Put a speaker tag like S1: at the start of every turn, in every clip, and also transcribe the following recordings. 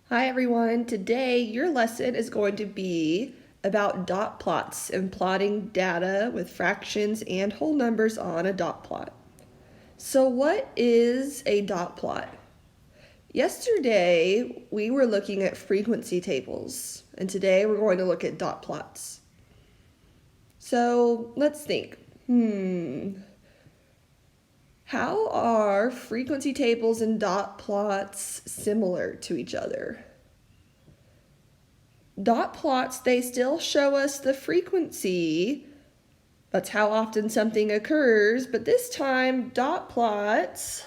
S1: Hi everyone, today your lesson is going to be about dot plots and plotting data with fractions and whole numbers on a dot plot. So what is a dot plot? Yesterday we were looking at frequency tables and today we're going to look at dot plots. So let's think, how are frequency tables and dot plots similar to each other? Dot plots, they still show us the frequency. That's how often something occurs, but this time dot plots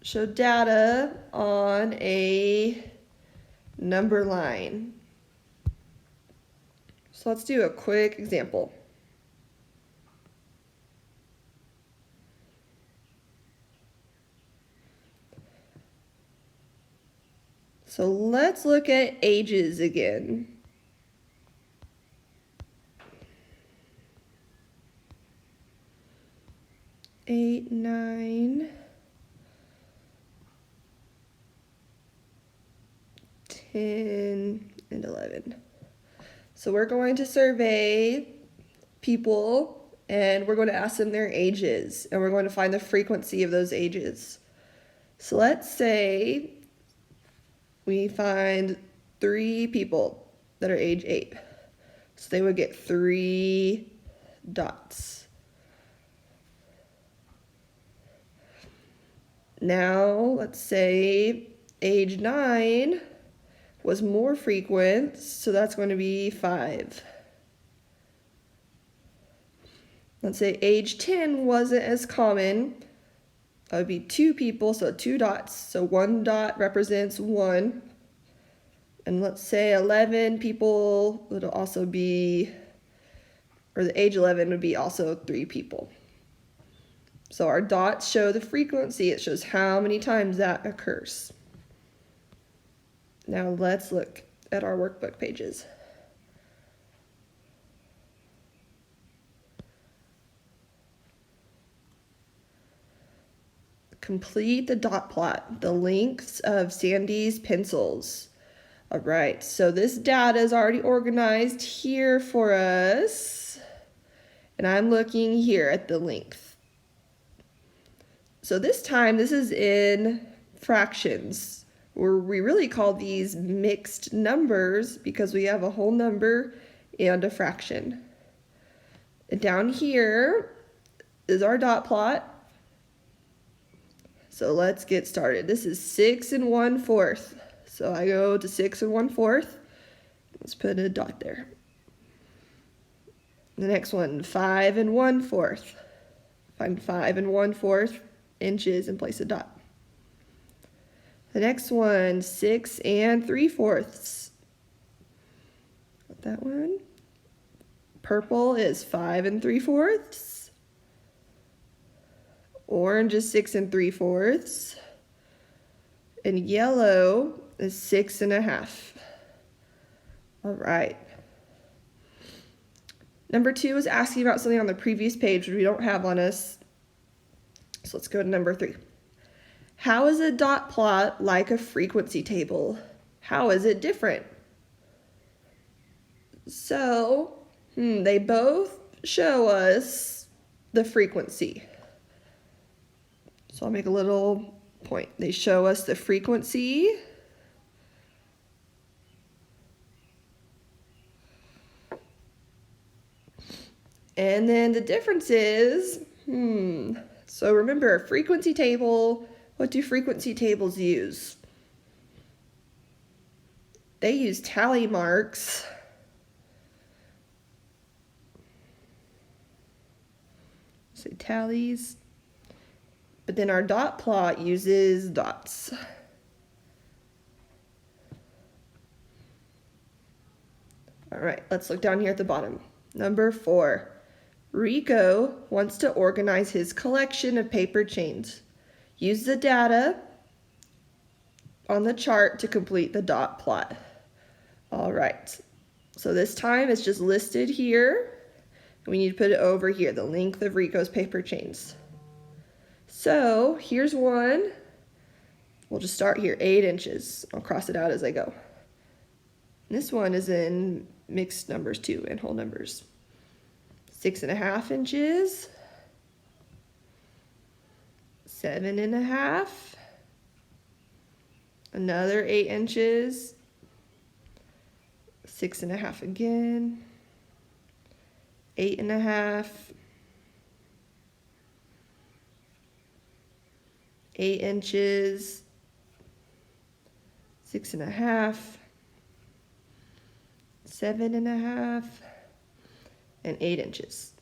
S1: show data on a number line. So let's do a quick example. So let's look at ages again. Eight, 9, 10, and 11. So we're going to survey people and we're going to ask them their ages and we're going to find the frequency of those ages. So let's say we find 3 people that are age 8. So they would get 3 dots. Now let's say age 9 was more frequent, so that's going to be 5. Let's say age 10 wasn't as common. That would be 2 people, so 2 dots. So 1 dot represents 1. And let's say 11 people would also be, or the age 11 would be also 3 people. So our dots show the frequency. It shows how many times that occurs. Now let's look at our workbook pages. Complete the dot plot, the lengths of Sandy's pencils. All right, so this data is already organized here for us. And I'm looking here at the length. So this time, this is in fractions, where we really call these mixed numbers because we have a whole number and a fraction. And down here is our dot plot. So let's get started. This is 6 1/4. So I go to 6 1/4. Let's put a dot there. The next one, 5 1/4. Find 5 1/4 inches and place a dot. The next one, 6 3/4. That one. Purple is 5 3/4. Orange is 6 3/4. And yellow is 6 1/2. All right. Number 2 is asking about something on the previous page which we don't have on us. So let's go to number 3. How is a dot plot like a frequency table? How is it different? So, they both show us the frequency. So I'll make a little point. They show us the frequency. And then the difference is, so remember, a frequency table, what do frequency tables use? They use tally marks. Say tallies. But then our dot plot uses dots. All right, let's look down here at the bottom. Number 4. Rico wants to organize his collection of paper chains. Use the data on the chart to complete the dot plot. All right, so this time it's just listed here. We need to put it over here, the length of Rico's paper chains. So here's one. We'll just start here, 8 inches. I'll cross it out as I go. This one is in mixed numbers too, and whole numbers. 6.5 inches. 7.5. Another 8 inches. 6.5 again. 8.5. 8 inches. 6.5. 7.5. And 8 inches.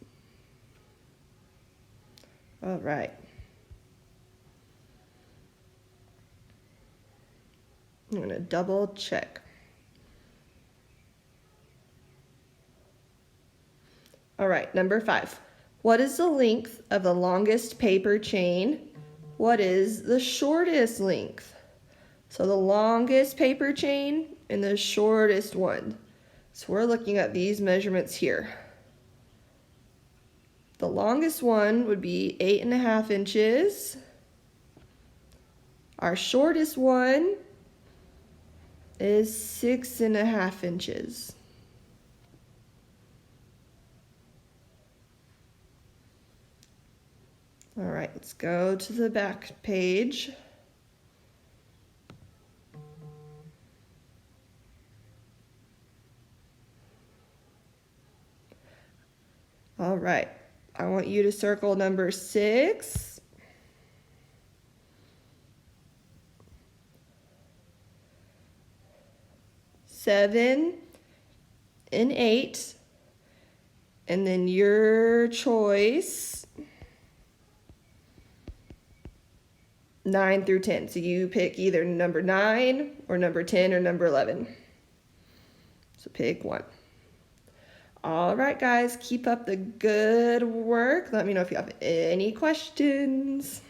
S1: All right. I'm going to double check. All right, number 5. What is the length of the longest paper chain? What is the shortest length? So the longest paper chain and the shortest one. So we're looking at these measurements here. The longest one would be 8.5 inches. Our shortest one is 6.5 inches. All right, let's go to the back page. All right, I want you to circle number 6. Seven and 8, and then your choice, 9 through 10. So you pick either number 9 or number 10 or number 11. So pick one. All right, guys, keep up the good work. Let me know if you have any questions.